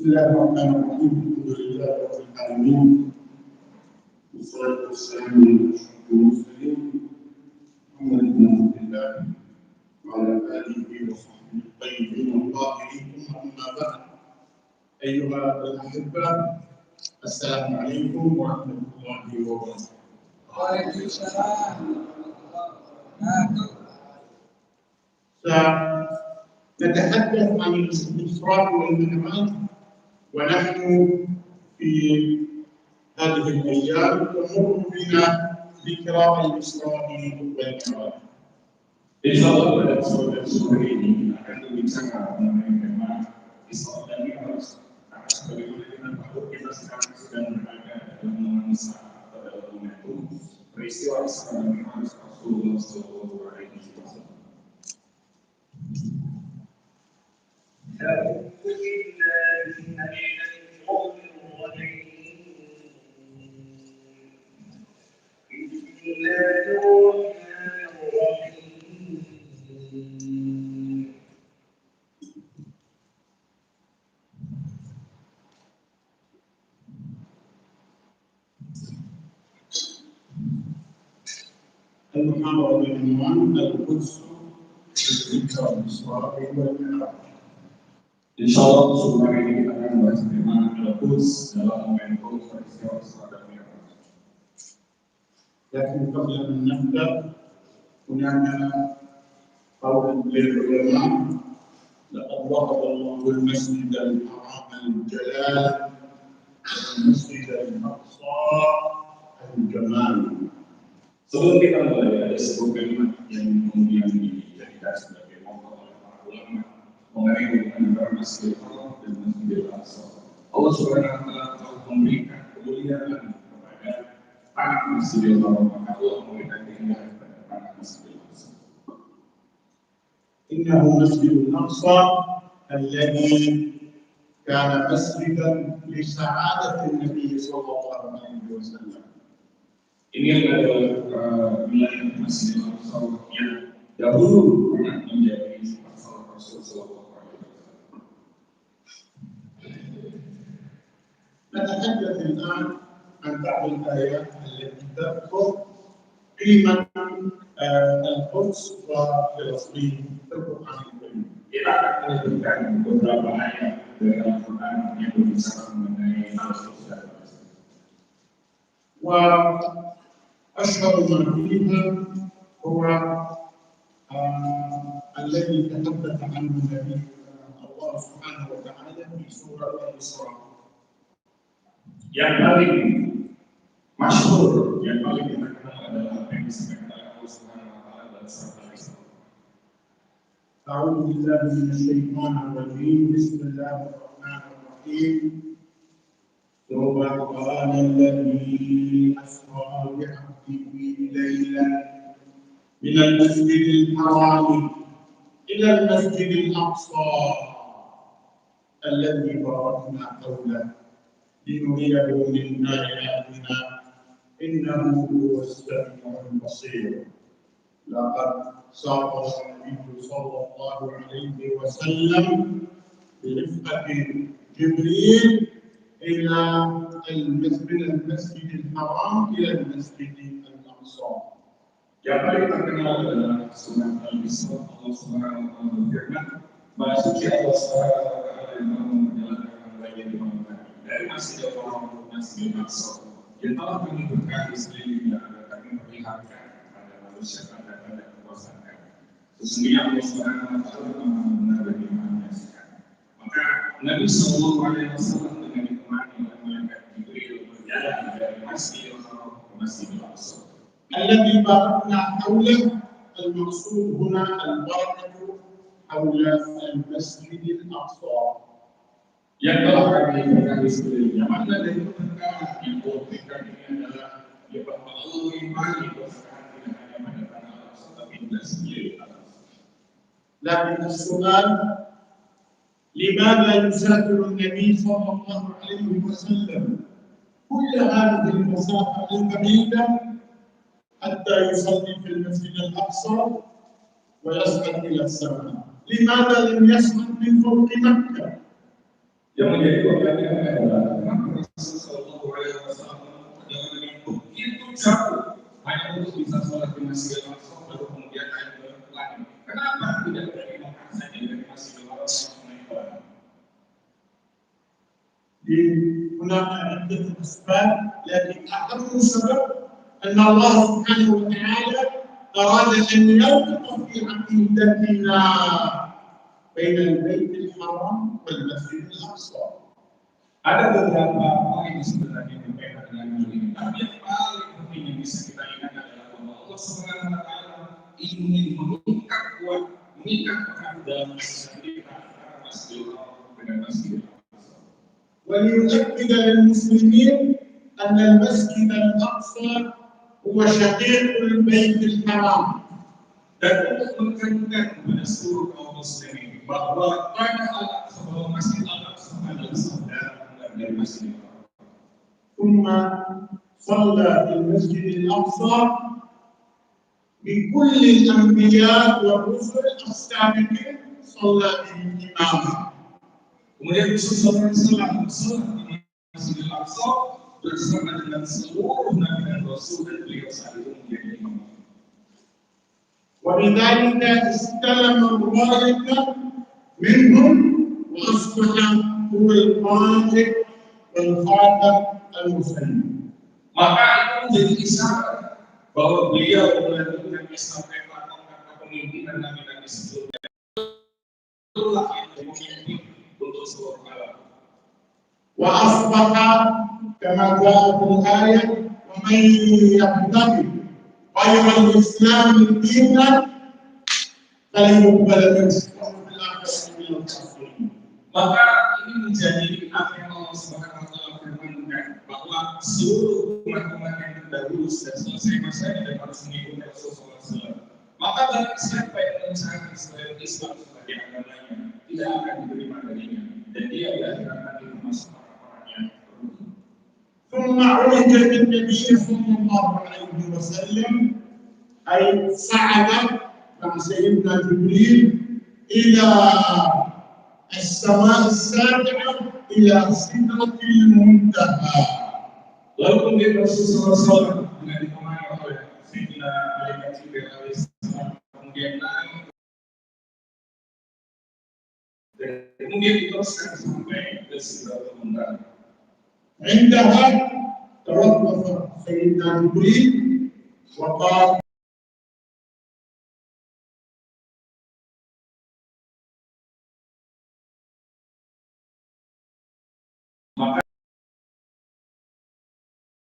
Bismillahirrahmanirrahim. Alhamdulillah rabbil alamin. Wassalatu wassalamu ala asyrafil mursalin Muhammad bin Abdillah wa ala alihi wa sahbihi at-tayyibin at-tahirin. Amma ba'd. Ayyuha al-ahibbah, assalamu alaikum warahmatullahi wabarakatuh. Waalaikumsalam. نتحدث عن الإسراء والمعراج ونحن في هذه الأيام تمر بنا ذكرى الإسراء والمعراج. Insyaallah pada kesempatan sore ini akan berbicara mengenai tema Isra dan Mi'raj. Karena sebagaimana kita tahu kita sekarang sedang berada dalam masa atau dalam momentum peristiwa Isra dan Mi'raj Rasulullah SAW. أعوذ بالله من الشيطان الرجيم. بسم الله الرحمن الرحيم. المحاضرة بعنوان القدس في ذكرى الإسراء والمعراج. Insyaallah sore ini kita akan membahas tema Al-Quds dalam momentum peristiwa Isra dan Mi'raj. لكن قبل أن نبدأ هناك قول للعلماء: لقد وهب الله المسجد الحرام الجلال والمسجد الأقصى الجمال. Sebelum kita mulai, ada sebuah kalimat yang kemudian dijadikan sebagai pokok oleh para ulama mengenai hubungan antara Masjidil Haram dan Masjidil Aqsa. Allah Subhanahu wa Ta'ala telah memberikan kemuliaan kepada tanah Masjidil Haram, maka Allah memberikan keindahan kepada tanah Masjidil Aqsa. إنه مسجد الأقصى الذي كان مسجدا لسعادة النبي صلى الله عليه وسلم. Ini adalah wilayah Masjidil Aqsa yang dahulu pernah menjadi asal Rasul Sallallahu Alaihi Wasallam. نتحدث الآن عن بعض الآيات التي تذكر قيمة القدس وفلسطين في القرآن الكريم. Kita akan menyebutkan beberapa ayat dari Al-Quran yang berbicara mengenai Al-Quds dan Palestina. وأشهر ما فيها هو الذي تحدث عنه النبي الله سبحانه وتعالى في سورة الإسراء. Yang paling masyhur, yang paling kita kenal adalah apa yang disampaikan oleh Allah Subhanahu wa Ta'ala dalam surat Al-Isra. أعوذ بالله من الشيطان الرجيم. بسم الله الرحمن الرحيم. سبحان الذي أسرى بعبده ليلا من المسجد الحرام إلى المسجد الأقصى الذي باركنا حوله لنريه من آياتنا إنه هو السميع البصير. لقد سافر النبي صلى الله عليه وسلم برفقة جبريل إلى المسجد الحرام إلى المسجد الأقصى. Yang paling terkenal adalah surat Al-Isra. Allah Subhanahu wa Ta'ala berfirman, "Maha suci Allah Subhanahu wa Ta'ala yang telah menjalankan bagian di mana dari Masjidil Haram ke Masjidil Aqsa, yang telah menghidupkan di sekelilingnya agar kami memperlihatkan kepada manusia tanda-tanda kekuasaan kami. Sesungguhnya Allah Subhanahu wa Ta'ala Maha benar lagi Maha menyaksikan." Maka Nabi Sallallahu Alaihi Wasallam dengan ditemani oleh malaikat Jibril berjalan dari Masjidil Haram ke Masjidil Aqsa. الذي باركنا حوله، المقصود هنا البركة حول المسجد الأقصى. Yang telah kami berkati sekelilingnya, makna dari perkataan yang berikan ini adalah bahwa Allah mengimani kebesaran tidak hanya pada tanah Al-Aqsa, tapi juga sekeliling Al-Aqsa. لكن السؤال: لماذا يسافر النبي صلى الله عليه وسلم كل هذه المسافة البعيدة حتى يصلي في المسجد الأقصى ويصعد إلى السماء؟ لماذا لم يصعد من فوق مكة؟ Yang menjadi pertanyaan adalah kenapa Rasulullah SAW perjalanan yang begitu jauh hanya untuk bisa sholat di Masjidil Aqsa baru kemudian naik ke langit. Kenapa tidak dari Mekah saja dari Masjidil Aqsa naik ke langit? هناك عدة أسباب لكن أهم سبب أن الله سبحانه وتعالى أراد أن يربط في عقيدتنا بين البيت الحرام والمسجد الأقصى. Ada beberapa poin sebenarnya berkaitan dengan hal ini. Tapi yang paling penting yang bisa kita ingat adalah bahwa Allah Subhanahu wa Ta'ala ingin mengikat dalam kesehatan kita antara Masjidil Haram dengan Masjidil Aqsa. وليؤكد للمسلمين أن المسجد الأقصى هو شقيق البيت الحرام. Dan untuk menekankan kepada seluruh kaum muslimin bahwa pada Al-Aqsa bahwa Masjid Al-Aqsa adalah saudara dari Masjid Al-Haram. ثم صلى في المسجد الأقصى بكل الأنبياء والرسل السابقين صلى بهم إماما. Kemudian Rasulullah SAW sholat di Masjidil Aqsa bersama dengan seluruh nabi dan rasul dan beliau saat itu menjadi imam. وبذلك استلم الراية منهم وأصبح هو القائد والخاتم المسلم. Maka itu menjadi isyarat bahwa beliau melanjutkan estafeta kepemimpinan nabi-nabi sebelumnya. Itulah yang memimpin untuk seluruh alam. وأصبح كما جاء في الآية ومن يبتغي غير الإسلام دينا فلن يقبل منه وهو في الآخرة من الخاسرين. Maka ini menjadi apa yang Allah Subhanahu wa Ta'ala firmankan bahwa seluruh umat-umat yang terdahulu sudah selesai masanya dan harus mengikuti Rasulullah SAW. Maka bagi siapa yang mengusahakan selain Islam sebagai agamanya tidak akan diterima darinya dan dia di akhirat nanti termasuk orang-orang yang beruntung. ثم عرج بالنبي صلى الله عليه وسلم أي صعد مع سيدنا جبريل إلى السماء السابعة إلى سدرة المنتهى. Lalu kemudian Rasulullah SAW dengan ditemani oleh Sayyidina Malaikat Jibril alaihissalam kemudian naik dan kemudian diteruskan sampai ke Sidratul Muntaha. عندها توقف سيدنا جبريل وقال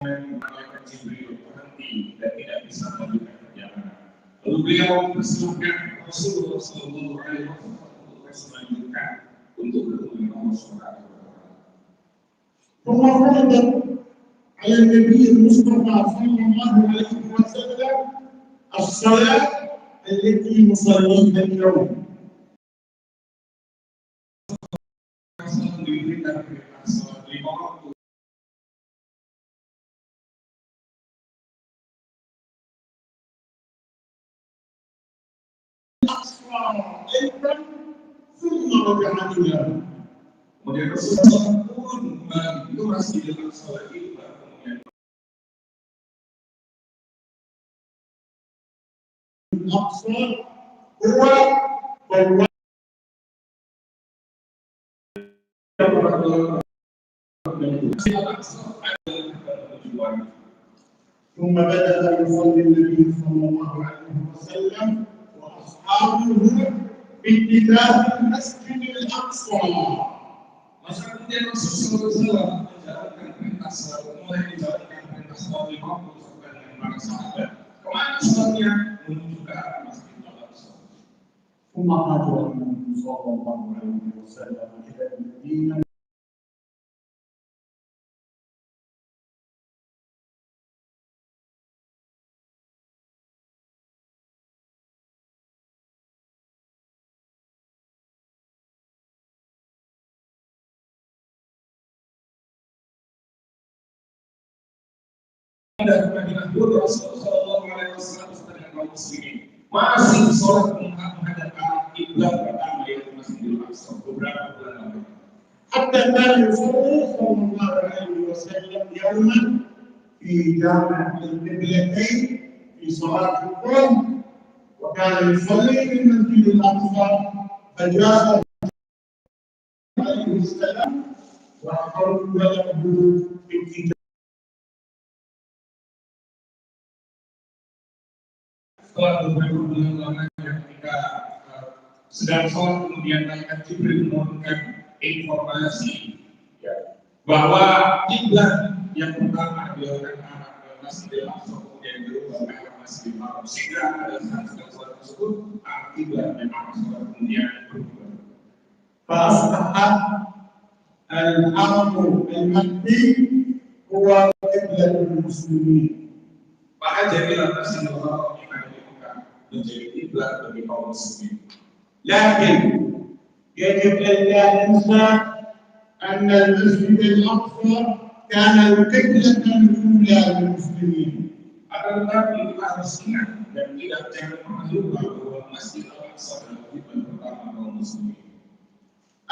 Malaikat Jibril berhenti dan tidak bisa melanjutkan perjalanan. Lalu beliau mempersilahkan Rasulullah SAW untuk terus melanjutkan untuk bertemu dengan Allah Subhanahu wa Ta'ala. ثم فرضت على النبي المصطفى صلى الله عليه وسلم الصلاة التي نصليها اليوم. Rasulullah diberikan perintah salat 5 waktu. أيضا ثم رجع إلى Kemudian Rasulullah pun itu masih dalam salat itu kemudian الأقصى هو بوابة ثم بدأ يصلي النبي صلى الله عليه وسلم وأصحابه باتجاه المسجد الأقصى. Maka kemudian Rasulullah SAW menjalankan perintah salat, mulai menjalankan perintah salat 50 sampai dengan para sahabat. Kemana salatnya? Menuju ke arah Masjid Al-Aqsa. ثم هاجر النبي صلى الله عليه وسلم إلى المدينة. Dari Madinah dulu Rasulullah SAW sedang kaum muslimin masih sholat menghadap arah kiblat pertama yaitu Masjidil Aqsa beberapa bulan lalu. حتى كان يصلي صلى الله عليه وسلم يوما في جامع القبلتين في صلاة الظهر، وكان يصلي في المسجد الأقصى، فجاء عليه السلام وأقر له بالكتاب. Setelah beberapa bulan lamanya ketika sedang sholat kemudian malaikat Jibril menurunkan informasi ya, bahwa kiblat yang pertama adalah arah Masjidil Aqsa, kemudian berubah ke arah Masjidil Haram, sehingga pada saat sedang sholat tersebut kiblat dan arah sholat kemudian berubah. فأصبح الحرم المكي هو قبلة المسلمين. Maka jadilah Masjidil Haram yang ada di Mekah menjadi kiblat bagi kaum muslimin. لكن يجب ألا ننسى أن المسجد الأقصى كان القبلة الأولى للمسلمين. Akan tetapi kita harus ingat dan tidak jangan pernah lupa bahwa Masjid Al-Aqsa adalah kiblat pertama kaum muslimin.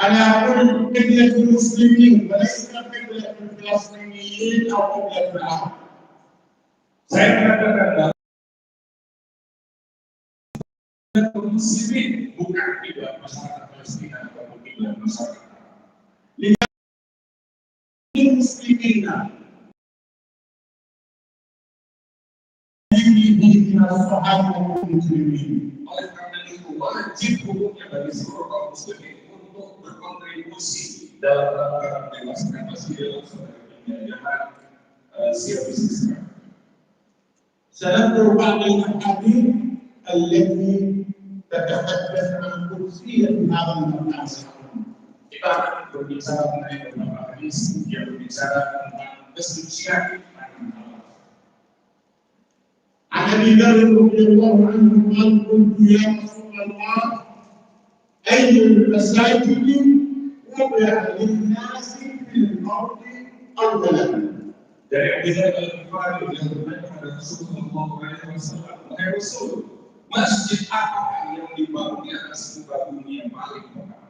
أنا أقول قبلة المسلمين وليس قبلة الفلسطينيين أو قبلة العرب. Saya mengatakan bahwa kiblat muslimin bukan kiblat masyarakat Palestina atau kiblat masyarakat المسلمين من الصحابة والمسلمين. oleh karena itu wajib hukumnya bagi seluruh kaum muslimin untuk berkontribusi dalam rangka membebaskan Masjidil Aqsa dari penjajahan Zionis Israel. سنذكر بعض الأحاديث التي تتحدث عن قدسية هذا المكان. Kita akan berbicara mengenai beberapa hadis yang berbicara tentang kesucian عن ابي ذر رضي الله عنه قال قلت يا رسول الله اي المساجد وضع للناس في الارض اولا. dari Abu Dzar Al-Ghifari yang berkata kepada Rasulullah SAW, wahai Rasul, masjid apa yang dibangun di atas muka bumi yang paling pertama?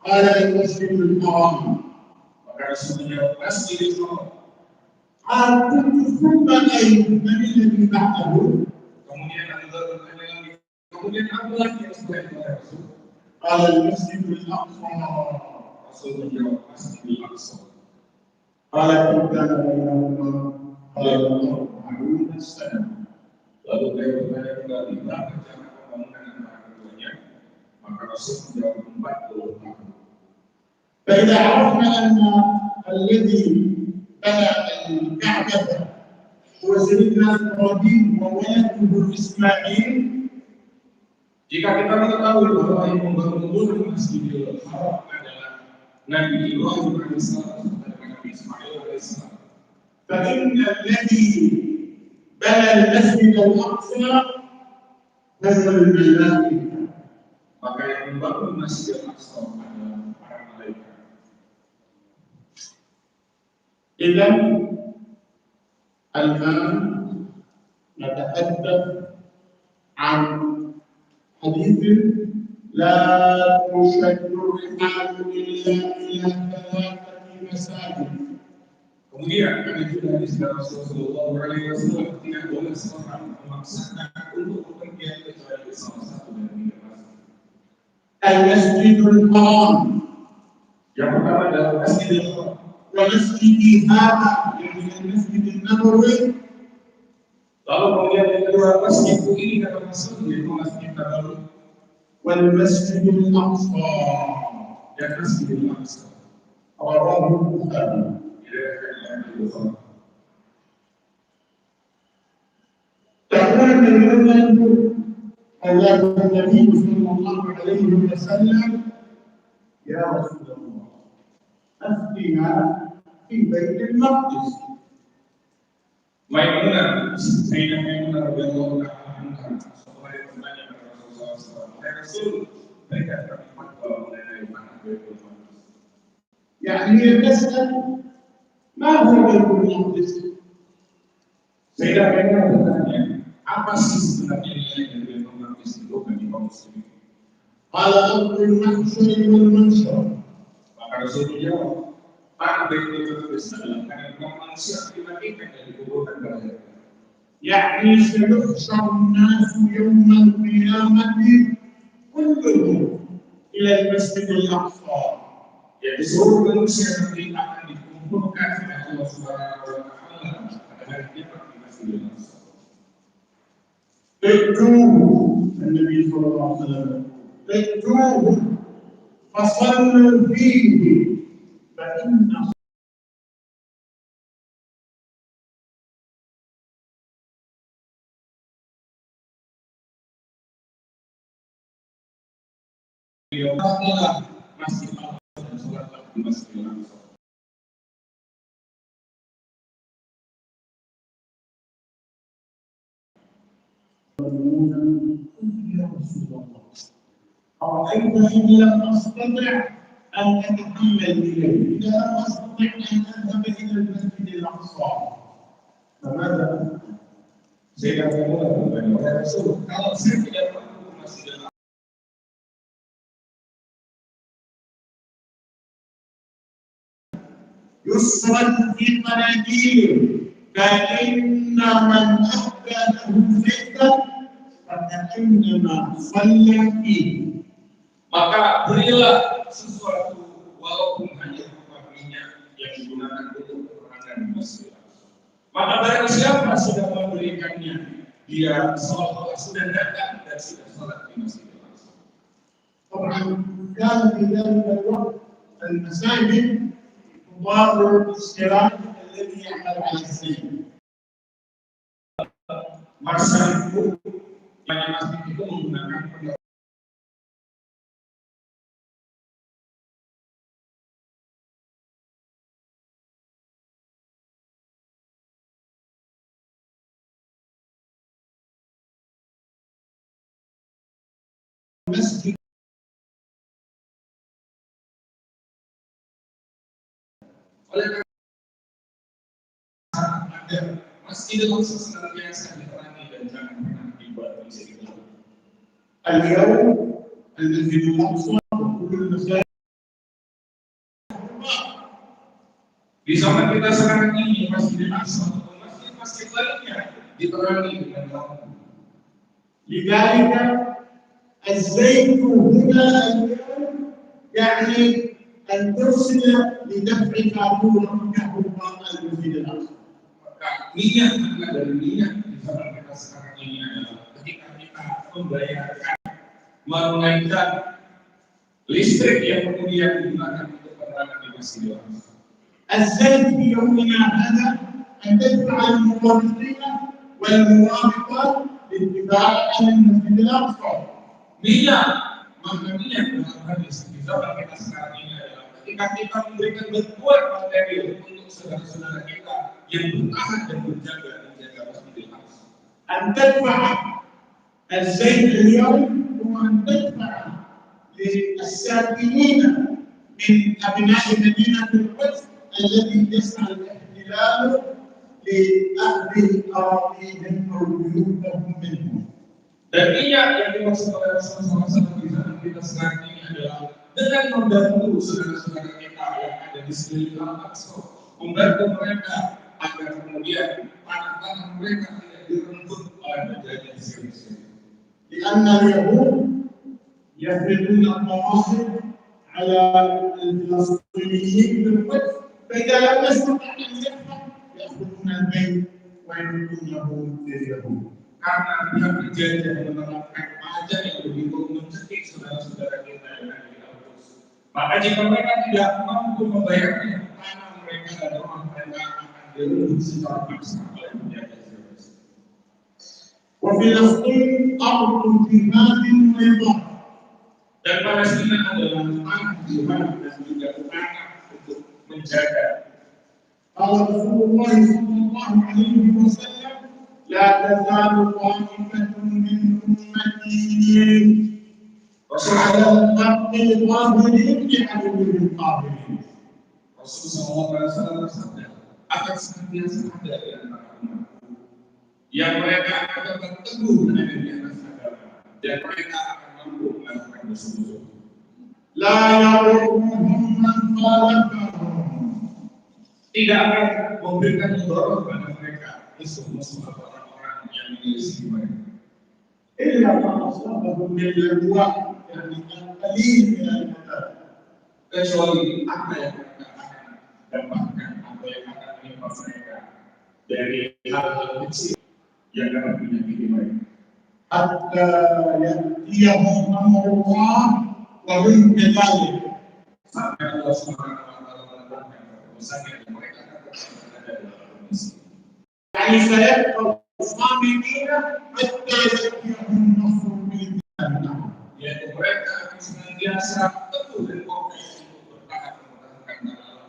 قال المسجد الحرام. Maka Rasul menjawab, Masjidil Haram. قال قلت ثم اي من الذي بعده؟ Kemudian Abu Dzar bertanya lagi, kemudian apa lagi yang setelah itu ya Rasul? قال المسجد الاقصى. Rasul menjawab, Masjidil Aqsa. قال كم كان بينهما؟ قال 40 سنه. Lalu dia bertanya kembali, berapa jam pembangunan antara keduanya? Maka Rasul menjawab 40 tahun. فإذا عرفنا أن الذي بنى الكعبة هو سيدنا إبراهيم وولده إسماعيل. Jika kita mengetahui bahwa yang membangun Masjidil Haram adalah Nabi Ibrahim alaihissalam dan Nabi Ismail alaihissalam, فإن الذي بنى المسجد الأقصى هم الملائكة. maka yang membangun Masjidil Aqsa adalah para malaikat. إذا الآن نتحدث عن حديث لا تشد الرحال إلا إلى 3 مساجد. Kemudian ada juga hadis dari Rasulullah SAW, tidak boleh seorang memaksakan untuk bepergian kecuali salah satu dari 3 masjid. المسجد الحرام. Yang pertama adalah Masjidil Haram. ومسجد هذا يعني المسجد النبوي. Lalu kemudian yang kedua masjid ini kata Rasul yaitu Masjid Nabawi. والمسجد الأقصى. dan Masjidil Aqsa. رواه البخاري. تقول من قال النبي صلى الله عليه وسلم يا رسول الله أفتنا في بيت المقدس. Maimunah, Sayyidah Maimunah radhiyallahu anha, setelah bertanya kepada Rasulullah SAW, "Ya Rasul, berikan kami fatwa mengenai mana Baitul Maqdis." يعني هي تسأل ما هو بيت المقدس؟ Sayyidah Maimunah bertanya, apa sih sebenarnya nilai dari Baitul Maqdis itu bagi kaum muslimin? قال أرض المحشر والمنشر. Maka Rasul menjawab, Para itu bersalah karena manusia dimatikan dan dikuburkan pada يعني سيحشر الناس يوم القيامة كلهم إلى المسجد الأقصى. Jadi seluruh manusia nanti akan dikumpulkan oleh Allah Subhanahu wa Ta'ala pada hari kiamat di Masjidil Aqsa. ائتوه النبي صلى الله عليه وسلم ائتوه فصلوا فيه فإن Beliau masih Allah dan sholat di Masjidil Aqsa. يا رسول الله أرأيت إن لم أستطع أن أتحمل إليه إذا لم أستطع أن أذهب إلى المسجد الأقصى فماذا؟ Saya katakan kepada Rasul, kalau saya tidak mampu ke Masjidil Aqsa, يسرا في مناديل كأن من أهدى له زيتا فكأنما صلى فيه. maka berilah sesuatu walaupun hanya berupa minyak yang digunakan untuk peperangan di Masjidil Aqsa. Maka barang siapa sudah memberikannya, dia seolah-olah sudah datang dan sudah sholat di Masjidil Aqsa. طبعا كان في ذلك الوقت المساجد تضار الاشتراك الذي يعمل على الزين. Masa itu banyak masjid itu menggunakan مسجد oleh karena ada Masjidil Aqsa senantiasa diperangi dan jangan pernah dibuat menjadi gelap. اليوم المسجد الاقصى وكل المساجد Di zaman kita sekarang ini Masjidil Aqsa atau masjid-masjid lainnya diperangi dengan lampu. لذلك الزيت هنا اليوم يعني أن ترسل لدفع كافور كهرباء المسجد الأقصى. Maka minyak adalah dari minyak di zaman kita sekarang ini adalah ketika kita membayarkan menaikkan listrik yang kemudian digunakan untuk penerangan di Masjidil Aqsa. الزيت في يومنا هذا أن تدفع الموظفين والموافقات للدفاع عن المسجد الأقصى. Minyak, maka minyak dalam hadis di zaman kita sekarang ini adalah ketika kita memberikan bantuan materi untuk saudara-saudara kita yang bertahan dan menjaga Masjidil Aqsa. أن تدفع الزيت اليوم هو أن تدفع للساكنين من أبناء مدينة القدس الذي يسعى الاحتلال لأخذ أراضيهم أو بيوتهم منهم. Dan minyak yang dimaksud oleh Rasulullah SAW di zaman kita sekarang ini adalah dengan membantu saudara-saudara kita yang ada di sekeliling Al-Aqsa, membantu mereka agar kemudian tanah-tanah mereka tidak direnggut oleh penjajah Zionis. لأن اليهود يفرضون الضرائب على الفلسطينيين في القدس فإذا لم يستطع أن يدفع يأخذون البيت ويردونه لليهود. Karena dia berjanji menerapkan pajak yang begitu mencekik saudara-saudara kita yang ada di Al-Quds. Maka jika mereka tidak mampu membayarnya, tanah mereka dan rumah mereka akan dirundung secara paksa oleh penjajah Zionis. وفلسطين أرض جهاد وإضاءة. Dan Palestina adalah tanah jihad dan juga tanah untuk menjaga. قال رسول الله صلى الله عليه وسلم لا تزال طائفة من أمتي على الحق ظاهرين بعدو القاهرين. Rasulullah SAW bersabda, akan senantiasa ada di antara umatku yang mereka akan tetap teguh berada di atas agama dan mereka akan mampu melakukan musuh-musuh. لا يضرهم من خالفهم tidak akan memberikan mudarat kepada mereka musuh-musuh atau orang-orang yang menyelisih mereka. إلا ما أصابهم من الأجواء يعني قليل من المطر. Kecuali apa yang mereka akan dapatkan atau yang akan menimpa mereka dari hal-hal kecil yang dapat menyakiti mereka. حتى يأتيهم أمر الله وهم كذلك. Sampai Allah Subhanahu wa taala menetapkan keputusannya dan mereka akan berada dalam kondisi. يعني سيبقوا صامتين حتى يأتيهم النصر بإذن الله. Yaitu mereka akan senantiasa teguh dan kokoh untuk bertahan mempertahankan tanah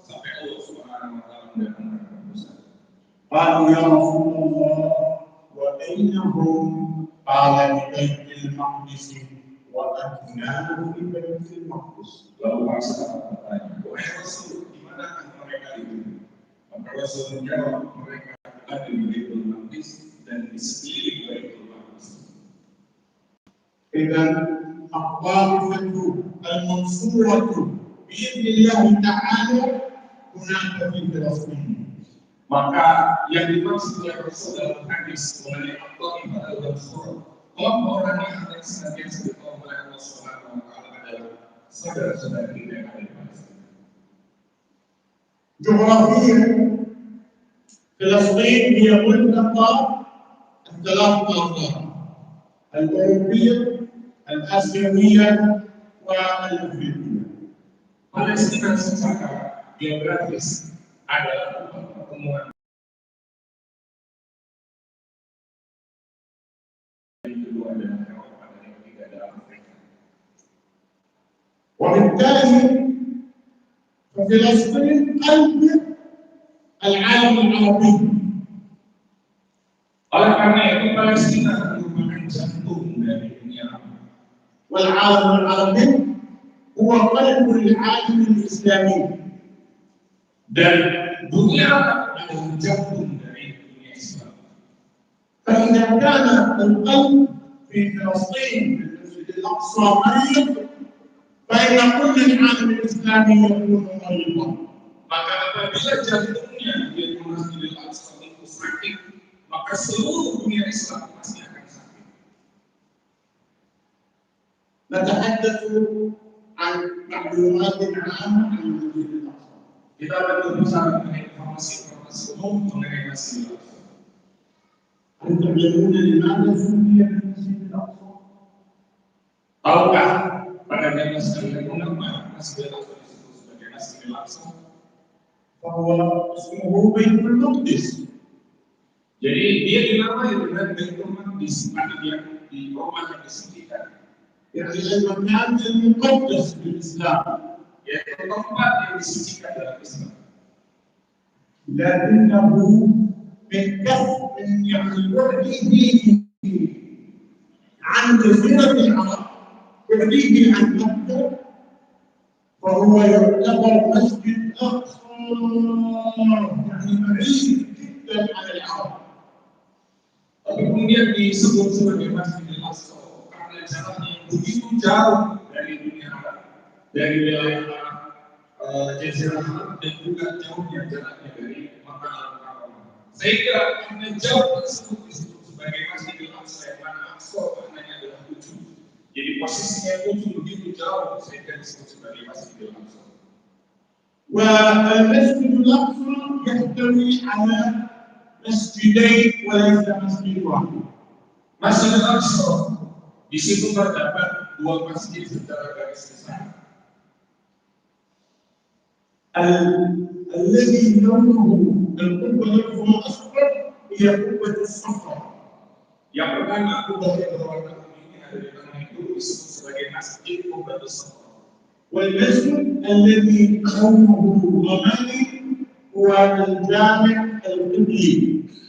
sampai Allah Subhanahu wa taala mendatangkan keputusan. قالوا يا رسول الله وأينهم؟ قال ببيت المقدس وأدناه في بيت المقدس. Lalu masalah bertanya, wahai Rasul, di mana mereka itu? Maka Rasul menjawab, mereka ada di Baitul Maqdis dan di sekeliling Baitul Maqdis. إذا الطائفة المنصورة بإذن الله تعالى هناك في فلسطين. Maka yang dimaksud oleh Rasul dalam hadis mengenai At-Taifah al-Mansurah, kelompok orang yang akan senantiasa ditolong oleh Allah Subhanahu wa taala adalah saudara-saudara kita yang ada di Palestina. جغرافيا فلسطين هي منطقة الثلاث آثار الأوروبية الآسيوية والأفريقية. Palestina secara geografis adalah tempat pertemuan yang kedua adalah Eropa dan yang ketiga adalah Afrika. وبالتالي ففلسطين قلب العالم العربي. Oleh karena itu Palestina merupakan jantung dari dunia. والعالم العربي هو قلب العالم الإسلامي. Dan dunia adalah jantung dari dunia Islam. فإذا كان القلب في فلسطين في المسجد الأقصى مريض فإن كل العالم الإسلامي يكون مريضا. Maka apabila jantungnya yaitu Masjidil Aqsa itu sakit, maka seluruh dunia Islam pasti akan sakit. نتحدث عن معلومات عامة عن المسجد الأقصى. Kita akan berbicara mengenai informasi-informasi umum mengenai Masjidil Aqsa. هل تعلمون لماذا سمي بالمسجد الأقصى؟ Tahukah pada zaman sekalian mengapa Masjidil Aqsa disebut sebagai Masjidil Aqsa? فهو اسمه بيت المقدس. Jadi dia dinamai dengan Baitul Maqdis, artinya di rumah yang disucikan. يعني المكان المقدس في الإسلام. Yaitu tempat yang disucikan dalam Islam. لكنه من كثر يعني بعده عن جزيرة العرب بعده عن مكة فهو يعتبر مسجد أقصى يعني بعيد جدا عن العرب. Tapi kemudian disebut sebagai Masjidil Aqsa karena jaraknya yang begitu jauh dari dunia Arab, dari wilayah Jazirah Arab dan juga jauhnya jaraknya dari Makkah al-Mukarramah. Sehingga karena jauh tersebut disebut sebagai Masjidil Aqsa yang mana Aqsa maknanya adalah ujung. Jadi posisinya ujung begitu jauh sehingga disebut sebagai Masjidil Aqsa. والمسجد الأقصى يحتوي على مسجدين وليس مسجد واحد. Masjidil Aqsa di situ terdapat dua masjid secara garis besar. الذي لونه القبة لونه أصفر هي قبة الصفا. Yang pertama kubah yang berwarna kuning ini ada di tengah itu disebut sebagai Masjid Qubatus Safa. والمسجد الذي لونه رمادي هو الجامع القبلي.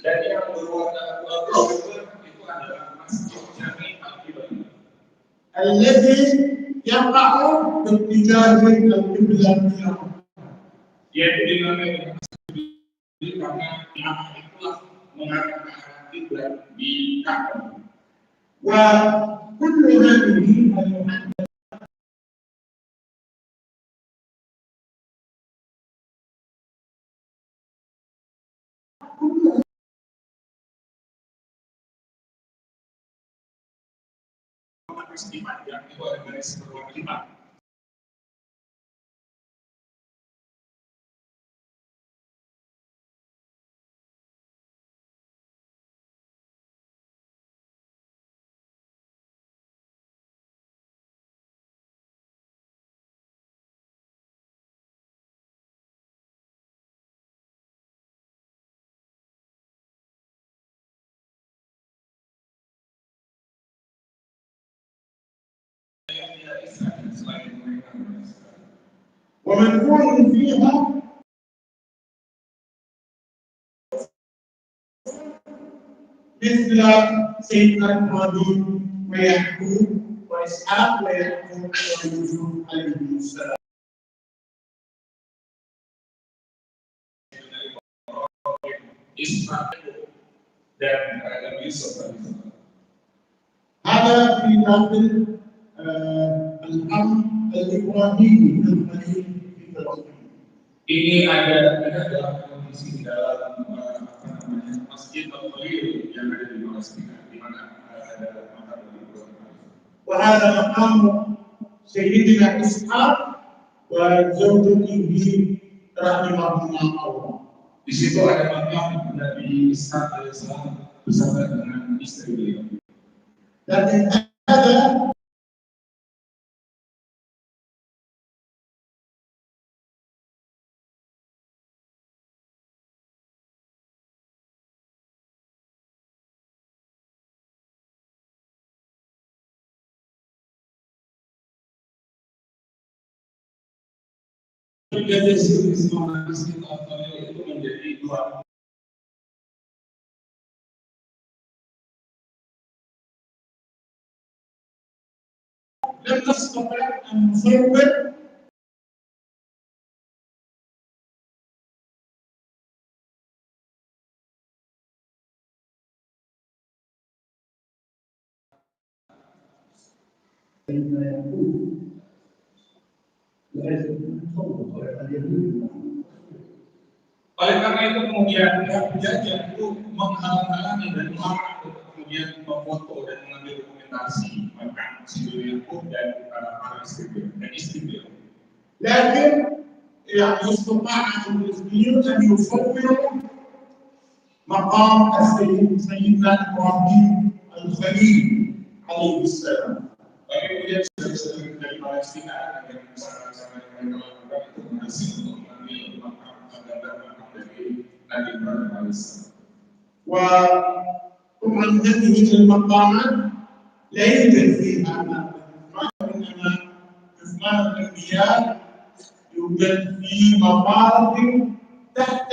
Dan yang berwarna abu-abu itu adalah Masjid Jami Al-Qibli. الذي يقع باتجاه القبلة. Yaitu dinamai dengan Masjid karena nama itulah mengarah ke arah kiblat di Ka'bah. وكل هذه المحدثات menggunakan persegi panjang itu ada garis berwarna hitam. ومدفون فيها مثل سيدنا إبراهيم ويعقوب وإسحاق ويعقوب ويوسف عليهم السلام. Dan Nabi Yusuf alaihissalam. هذا في داخل الأمر الإبراهيمي الخليل في فلسطين. Ini ada dalam kondisi di dalam Masjid Al-Khalil yang ada di Palestina, di mana ada makam Nabi Ibrahim. وهذا مقام سيدنا إسحاق وزوجته رحمهما الله. Di situ ada makam Nabi Ishak alaihissalam bersama dengan istri beliau. لكن هذا Pergantian semua Masjid Al-Khalil itu menjadi dua. لم نستطع أن نصور Oleh karena itu kemudian pihak penjajah itu menghalang-halangi dan melarang untuk kemudian memfoto dan mengambil dokumentasi makam si Yakub dan para istri beliau. لكن يعني استطاع المسلمين أن يصوروا مقام سيدنا إبراهيم الخليل عليه السلام. Tapi kemudian saudara-saudara dari Palestina dan cara-cara yang mereka lakukan itu berhasil untuk mengambil makam dari Nabi Ibrahim alaihissalam. وطبعا هذه المقامات لا يوجد فيها وإنما كثمان الأنبياء يوجد في مقابر تحت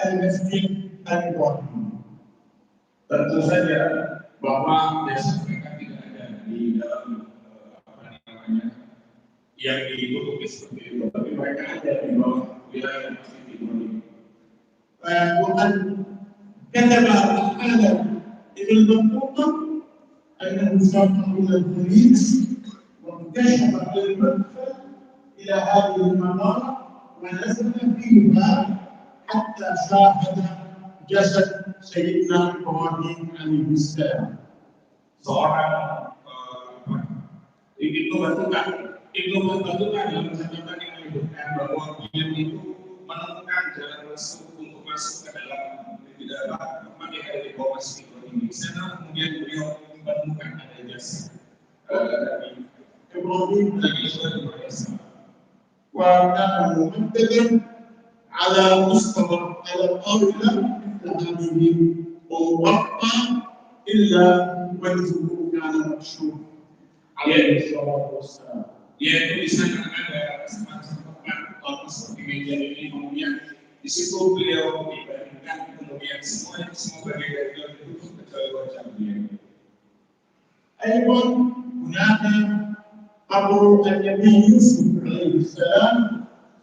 المسجد الإبراهيمي. Tentu saja bahwa desa mereka tidak ada di dalam yang ditutupi seperti itu, tapi mereka ada di bawah wilayah Masjid Ibrahim. وقد كتب حالا ابن بطوطة أنه سافر إلى الخليج واكتشف المدخل إلى هذه المنارة ونزل فيها حتى شاهد جسد سيدنا إبراهيم عليه السلام. Seorang Ibnu Batuta dalam catatan yang menyebutkan bahwa beliau itu menemukan jalan masuk untuk masuk ke dalam tempat yang ada di bawah Masjid ini. Di sana kemudian beliau menemukan ada jasa Nabi Ibrahim alaihissalam. وكان ممددا على مستوى على الأرض مثل هذه ومغطى إلا وجهه كان مكشوف عليه الصلاة والسلام. Yaitu di sana ada semacam tempat seperti meja ini, kemudian di situ beliau dibandingkan, kemudian semua bagian dari beliau ditutup kecuali wajah beliau. أيضا هناك قبر النبي يوسف عليه السلام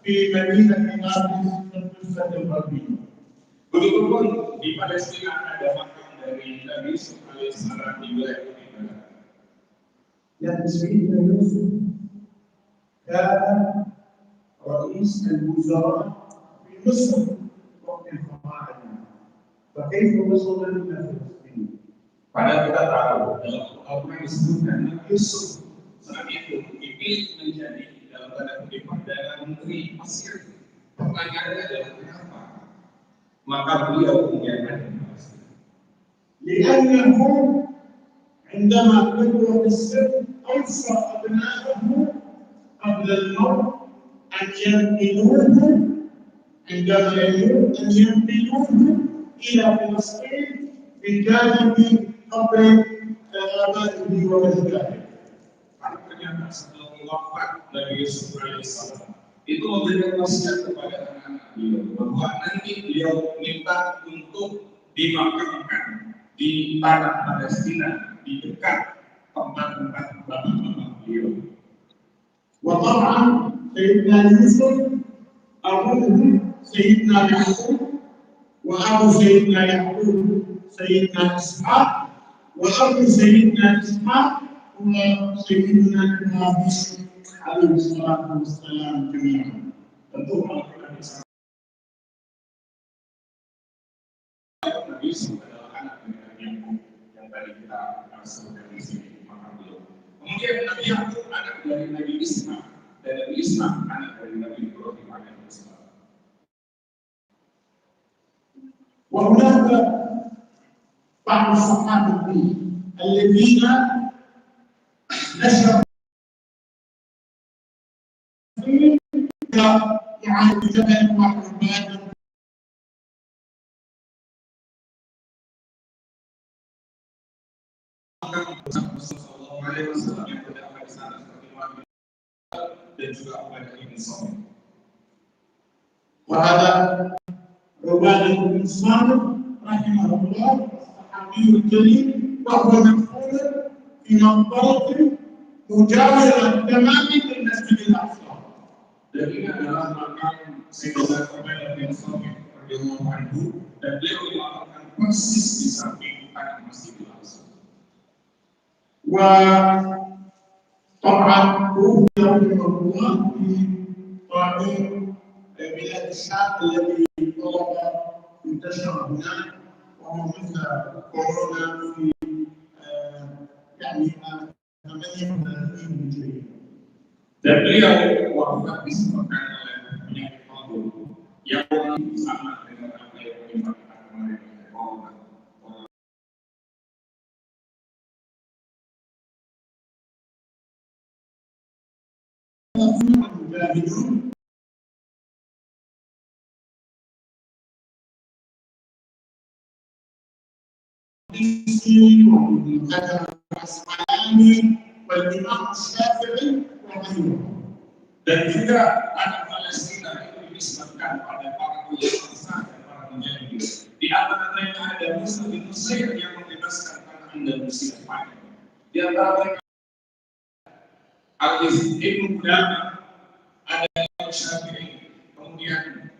في مدينة نابلس في القصة الغربية. Begitu pun di Palestina ada makam dari Nabi Yusuf alaihissalam di wilayah Palestina. لأن سيدنا يوسف كان رئيس الوزراء في مصر وقت الفراعنة، فكيف وصل إلى فلسطين؟ Padahal kita tahu dalam Al-Quran disebutkan Nabi Yusuf saat itu dipilih menjadi dalam tanda kutip perdana menteri Mesir. Pertanyaannya adalah kenapa? Maka beliau menjadi لأنه عندما كبر في السن أوصى أبنائه قبل الموت أن ينقلوه عندما يموت أن ينقلوه إلى فلسطين بجانب قبر آبائه وأجداده. Ternyata setelah wafat Nabi Yusuf alaihissalam itu memberikan wasiat kepada anak-anak beliau bahwa nanti beliau minta untuk dimakamkan di tanah Palestina di dekat tempat-tempat bapak-bapak beliau. وطبعا سيدنا يوسف أبوه سيدنا يعقوب وأبو سيدنا يعقوب سيدنا إسحاق وأبو سيدنا إسحاق هو سيدنا إبراهيم عليه الصلاة والسلام جميعا. Tentu Al-Quran Nabi Yusuf adalah anak dari Yakub yang tadi kita sebutkan di sini makam beliau. Kemudian Nabi Yakub anak dari Nabi Ishak dan Nabi Ishak anak dari Nabi Ibrahim alaihissalam. وهناك بعض الصحابة الذين نشروا معاذ جبل وعباد Sallallahu Alaihi Wasallam yang terdapat di sana seperti Nabi dan juga kepada Ibn Saud. وهذا عبادة بن صامت رحمه الله الصحابي الجليل وهو مدفون في مقبرة مجاورة تماما للمسجد الأقصى. Dan ini adalah makam Sayyidina Ubadah bin Samit radhiyallahu anhu dan beliau dimakamkan persis di samping tanah Masjidil Aqsa. وطبعا توفي رحمه الله في طاعون بلاد الشام الذي طلب انتشر هناك وهو مثل كورونا في يعني 38 هجرية. Dan beliau wafat disebabkan oleh penyakit paru yang sama dengan apa yang menimpa kemarin corona. المجاهدون وابن حجر العسقلاني والإمام الشافعي وغيرهم. Dan juga anak Palestina itu dinisbatkan pada para ulama besar dan para mujahidin. Di antara mereka ada Musa bin Nusair yang membebaskan tanah Andalusia. Di antara mereka Ibnu Qudamah, ada Imam Syafi'i, kemudian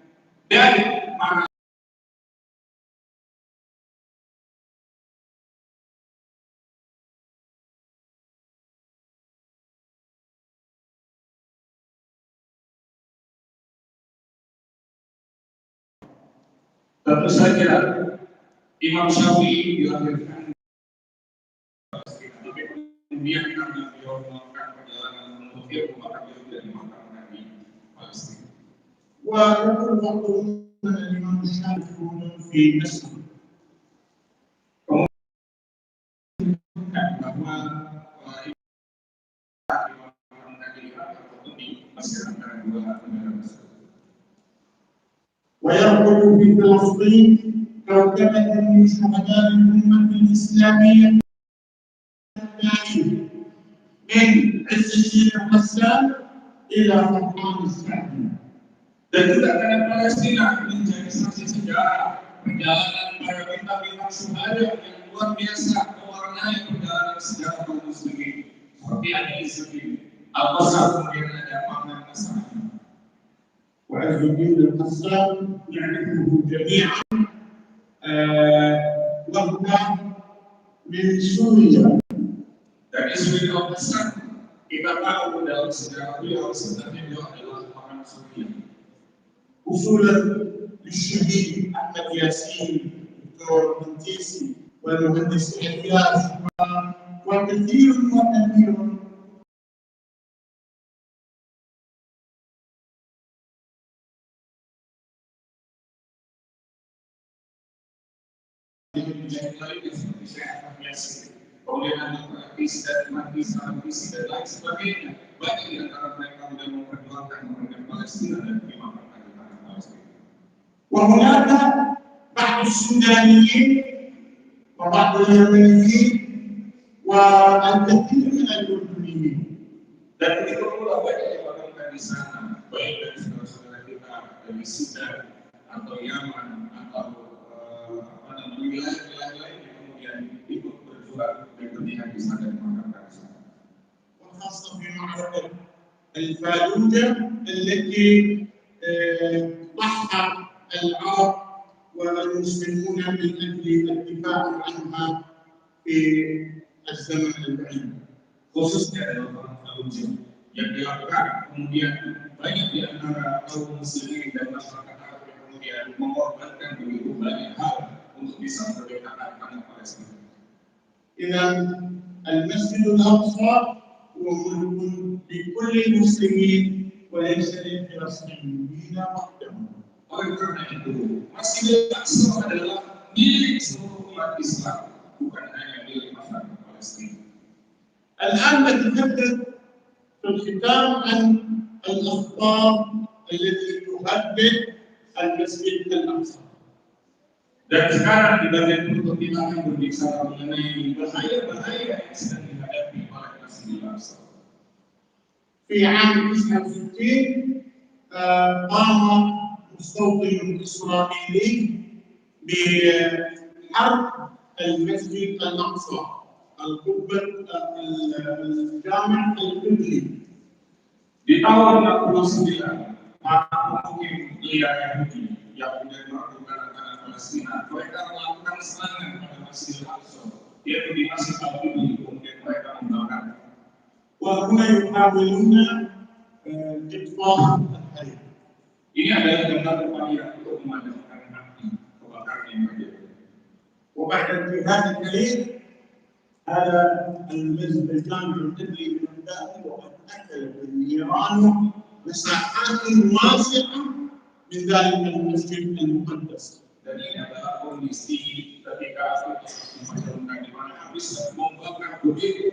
dari para tentu saja Imam Syafi'i dilahirkan tapi kemudian karena beliau melakukan perjalanan menuju maka beliau tidak dimakamkan di Palestina. ويقول بعضهم ان الامام الشافعي في مصر. bahwa ويرقد في فلسطين كوكبة من شهداء الأمة الإسلامية من عز الدين حسان إلى فرحان السعدي. Dan juga karena Palestina menjadi saksi sejarah perjalanan para bintang-bintang syuhada yang luar biasa mewarnai perjalanan sejarah kaum muslimin seperti Ali Izzuddin, Al-Qasam, kemudian ada Muhammad Nasr. وعز الدين الحسان نعرفه جميعا وهو من سوريا. Dan Izzuddin Al-Qasam kita tahu dalam sejarah beliau sebenarnya beliau adalah orang Suriah. وصولا للشهيد احمد ياسين دكتور منتيسي والمهندس إلياس وكثير وكثير kemudian ada praktis dan praktis dan lain sebagainya. Banyak di antara mereka sudah memperjuangkan kemerdekaan Palestina dan terima kemerdekaan Palestina. وهناك بعض السودانيين وبعض اليمنيين والكثير من الأردنيين. Dan begitu pula banyak yang berada di sana, baik dari saudara-saudara kita dari Sudan atau Yaman atau wilayah-wilayah lain yang kemudian ikut berjuang dan berpihak di sana dan mengamankan di sana. وخاصة في معركة الفالوجة التي ضحى العرب والمسلمون من أجل الدفاع عنها في الزمن البعيد. Khususnya dalam perang Fallujah yang dilakukan, kemudian banyak di antara kaum muslimin dan masyarakat Arab yang kemudian mengorbankan begitu banyak hal untuk bisa merdekakan tanah Palestina. إذا المسجد الأقصى هو ملك لكل المسلمين وليس للفلسطينيين وحدهم. Oleh karena itu, Masjidil Aqsa adalah milik seluruh umat Islam, bukan hanya milik masyarakat Palestina. الآن نتحدث في الختام عن الأخطار التي تهدد المسجد الأقصى. Dan sekarang di bagian berikut kita akan berbicara mengenai bahaya-bahaya yang sedang dihadapi oleh Masjidil Aqsa. في عام 69 قام مستوطن إسرائيلي بحرق المسجد الأقصى القبة الجامع القبلي. Di tahun 69, para pemukim liar Yahudi yang kemudian melakukan tanah Palestina, mereka melakukan serangan pada Masjidil Aqsa, yaitu di Masjid Al-Qibli, kemudian mereka membakar. وهنا يحاولون إطفاء الحريق. Ini adalah bentuk upaya untuk memadamkan api kebakaran yang terjadi. وبعد انتهاء الحريق هذا المسجد الجامع القبلي من الداخل وقد أكل النيران مساحات واسعة من ذلك المسجد المقدس. Dan ini adalah kondisi ketika dimadamkan di mana habis membakar begitu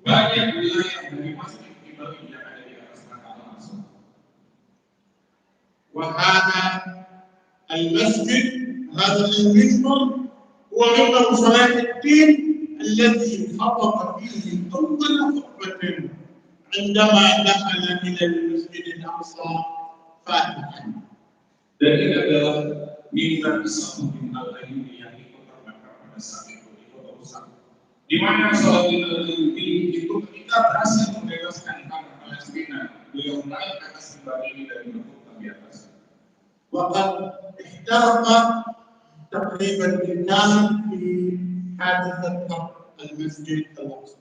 banyak wilayah dari Masjid Nabawi yang ada di atas tanah Aqsa. وهذا المسجد هذا المنبر هو منبر صلاة الدين الذي خطب فيه أول خطبة عندما دخل إلى المسجد الأقصى فاتحا. Dan ini adalah mimbar Isamuddin Al-Ayyubi yang ikut terbakar pada saat itu di kota Usam. Di mana Salahuddin Al-Ayyubi itu ketika berhasil membebaskan tanah Palestina, beliau naik ke atas mimbar ini dan berkhutbah di atas. وقد احترق تقريبا بالكامل في حادثة حرق المسجد الأقصى.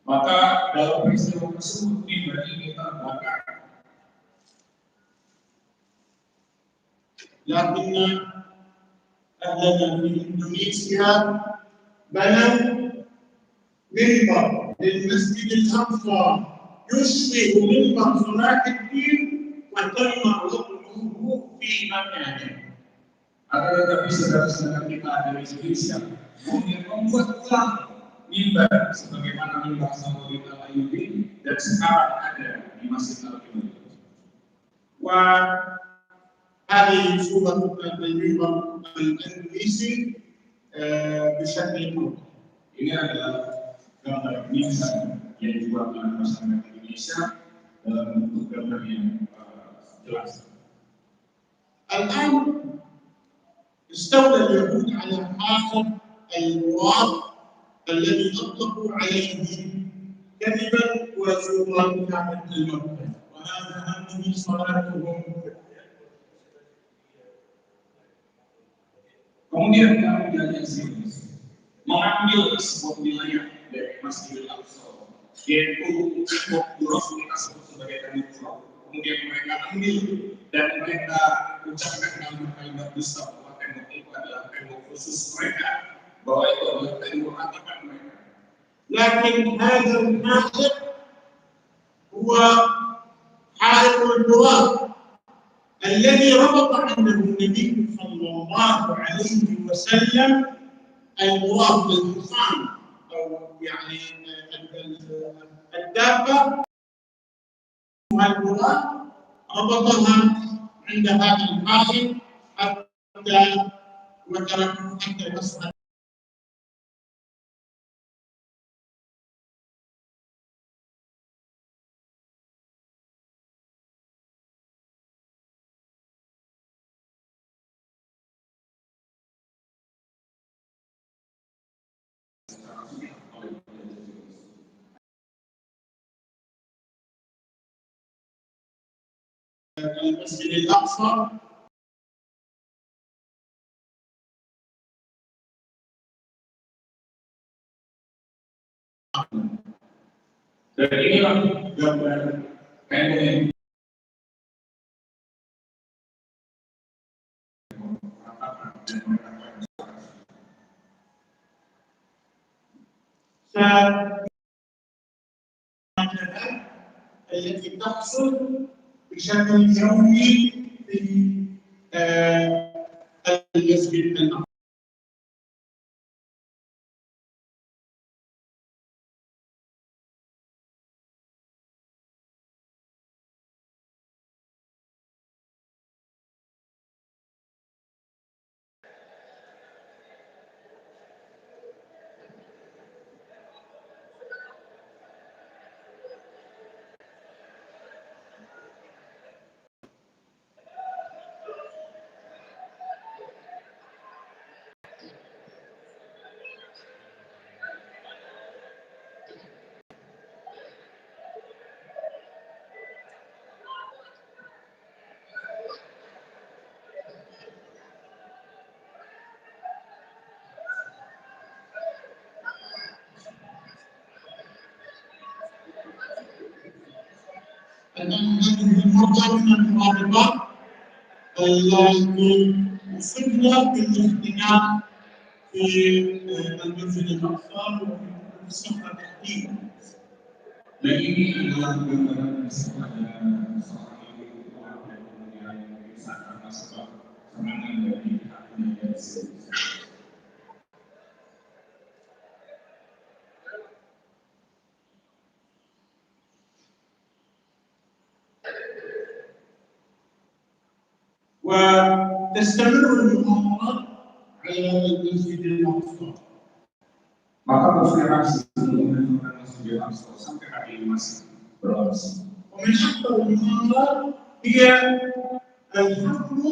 Maka dalam peristiwa tersebut mimbar ini terbakar. لكن أهلنا في إندونيسيا بنوا منبر للمسجد الأقصى يشبه منبر صلاة الدين وتم وضعه في مكانه. Akan tetapi saudara-saudara kita dari Indonesia kemudian membuat ulang mimbar sebagaimana mimbar Salahuddin Al-Ayyubi dan sekarang ada di Masjid Al-Qibli. هذه صورة المنبر الإندونيسي بشكل موضح. Ini adalah gambar mimbar yang dibuat oleh masyarakat Indonesia dalam bentuk gambar yang jelas. الآن استولى اليهود على آخر المواط الذي أطلقوا عليه كذبا وزورا كانت المركز وهذا هذه صلاتهم. Kemudian kemudian Zionis mengambil sebuah wilayah dari Masjidil Aqsa, yaitu Pulau kita sebut sebagai Tanjung. Kemudian mereka ambil dan mereka ucapkan kalimat-kalimat besar bahwa tembok itu adalah tembok khusus mereka, bahwa itu adalah لكن هذا الحائط هو حائط البراق الذي ربط عنه النبي صلى الله عليه وسلم البراق الحصان او يعني الدابه والبراق ربطها عند هذا الحائط حتى وتركه حتى يصعد. المسجد الأقصى dan inilah gambar pendek التي تحصل بشكل يومي في المسجد الأقصى. هذه المرة من المرابطات التي وصلنا بالاهتمام في المسجد الأقصى وفي الصحة التحديد. dan ini adalah gambaran kepada seorang ibu yang kemudian memeriksa karena sebab serangan dari pihak ISIS. وتستمر المؤامرات على المسجد الأقصى. Maka konspirasi mengenai Masjidil Aqsa sampai hari ini masih berlangsung. ومن أكثر المؤامرات هي الحفر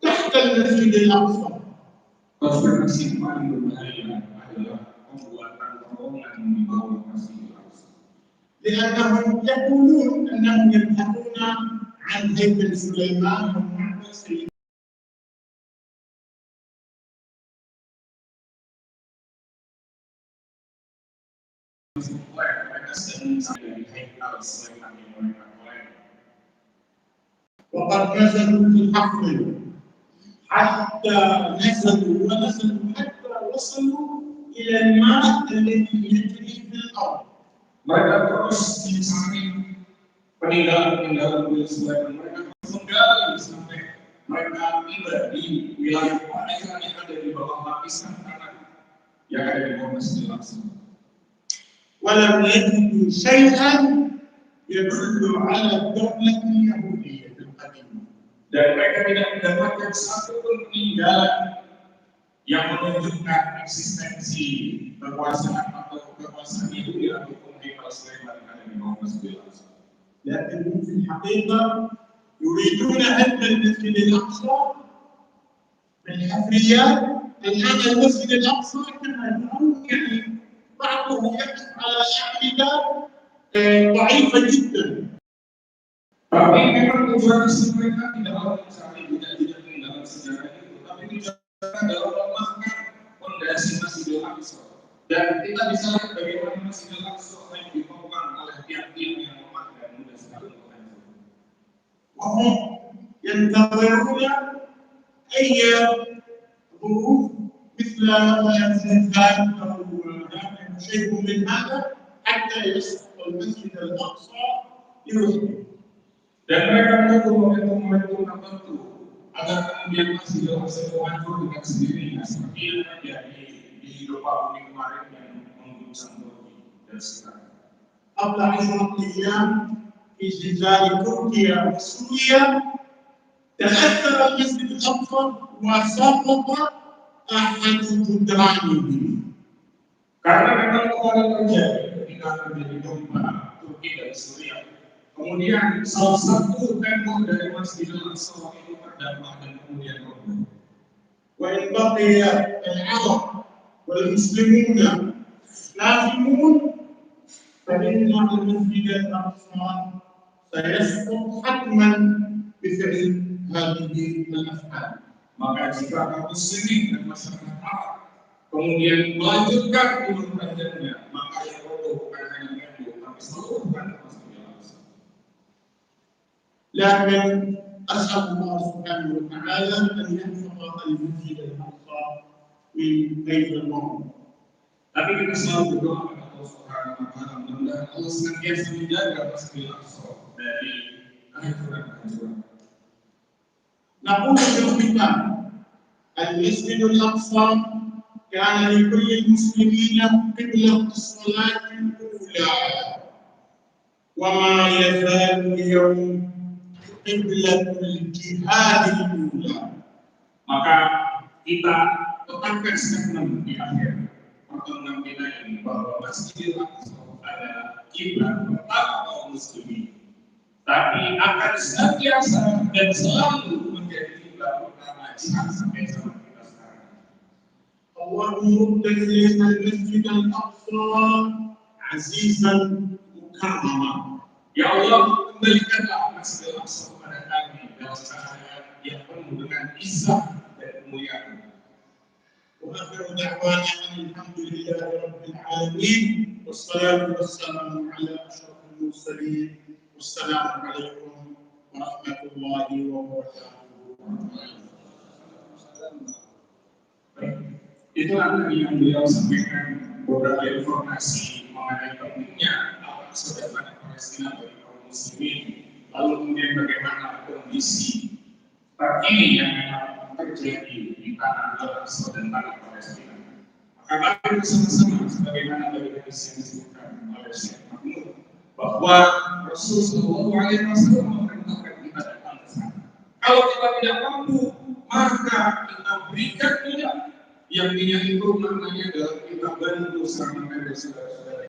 تحت المسجد الأقصى. Konspirasi paling berbahaya adalah pembuatan terowongan di bawah Masjidil Aqsa. لأنهم يقولون أنهم يبحثون عن هيكل سليمان ومعبد سليمان. وقد نزلوا في الحفر حتى نزلوا حتى وصلوا إلى الماء الذي يجري في الأرض. Mereka terus mencari peninggalan-peninggalan Nabi Sulaiman. Mereka terus menggali sampai mereka tiba di wilayah mereka yang ada di bawah lapisan tanah yang ada di bawah Masjidil Aqsa. ولم يجدوا شيئا يدل على الدولة اليهودية القديمة. Dan mereka tidak mendapatkan satu pun peninggalan yang menunjukkan eksistensi kekuasaan atau kekuasaan Yahudi ataupun Heikal Sulaiman yang ada di bawah Masjidil Aqsa. لكنهم في الحقيقة يريدون هدم المسجد الأقصى بالحفريات. الآن المسجد الأقصى كما يرون يعني بعضه يقف على أعمدة ضعيفة جدا. Tapi memang tujuan mereka tidak mencari tidak dalam sejarah itu, tapi tujuan adalah melemahkan fondasi Masjidil Aqsa. Dan kita bisa lihat bagaimana Masjidil Aqsa yang dibongkar oleh tiang-tiang yang lemah dan mudah sekali hancur. وهم ينتظرون أي ظروف مثل زلزال أو هذا شيء من هذا حتى يسقط المسجد الأقصى لوحده. Dan mereka menunggu momentum tertentu agar kemudian Masjidil Aqsa hancur dengan sendirinya seperti yang terjadi di Gempa bumi kemarin yang mengguncang Turki dan sekarang. قبل 10 أيام في زلزال تركيا وسوريا تأثر المسجد الأقصى وسقط أحد جدرانه. Karena memang kemarin terjadi ketika terjadi gempa Turki dan Suriah. Kemudian salah satu tembok dari Masjidil Aqsa itu terdampak dan kemudian roboh. وإن بقي العرب والمسلمون لازمون فإن المسجد الأقصى سيسقط حتما بفعل هذه الأفعال. Maka jika kaum muslimin dan masyarakat Arab kemudian melanjutkan ibadah-ibadahnya, maka yang roboh bukan hanya tembok, tapi seluruh Masjidil Aqsa. لكن أسأل الله سبحانه وتعالى أن يحفظ المسجد الأقصى من كيد الموت. Tapi kita selalu berdoa kepada Allah Subhanahu wa Ta'ala, mudah-mudahan Allah senantiasa menjaga Masjidil Aqsa dari kehancuran-kehancuran. نقول في الختام المسجد الأقصى كان لكل المسلمين قبلة الصلاة الأولى وما يزال اليوم قبلة الجهاد الأولى. Maka kita tetapkan statement di akhir pertemuan kita ini bahwa Masjidil Aqsa adalah kiblat pertama kaum muslimin, tapi akan senantiasa dan selalu menjadi kiblat pertama jihad sampai zaman kita sekarang. اللهم رد إلينا المسجد الأقصى عزيزا مكرما. Ya Allah, kembalikanlah Masjidil Aqsa kepada kami dalam keadaan yang penuh dengan izzah dan kemuliaan. وآخر دعوانا الحمد لله رب العالمين والصلاة والسلام على أشرف المرسلين والسلام عليكم ورحمة الله وبركاته. Itu tadi yang beliau sampaikan beberapa informasi mengenai pentingnya Al-Aqsa dan tanah Palestina bagi kaum muslimin. Lalu kemudian bagaimana kondisi terkini yang memang terjadi di tanah Al-Aqsa dan tanah Palestina. Maka mari bersama-sama sebagaimana dari hadis yang disebutkan oleh Syekh Mahmud bahwa Rasulullah SAW memerintahkan kita datang ke sana. Kalau kita tidak mampu, maka kita berikan minyak. Yang minyak itu maknanya adalah kita bantu sama saudara-saudara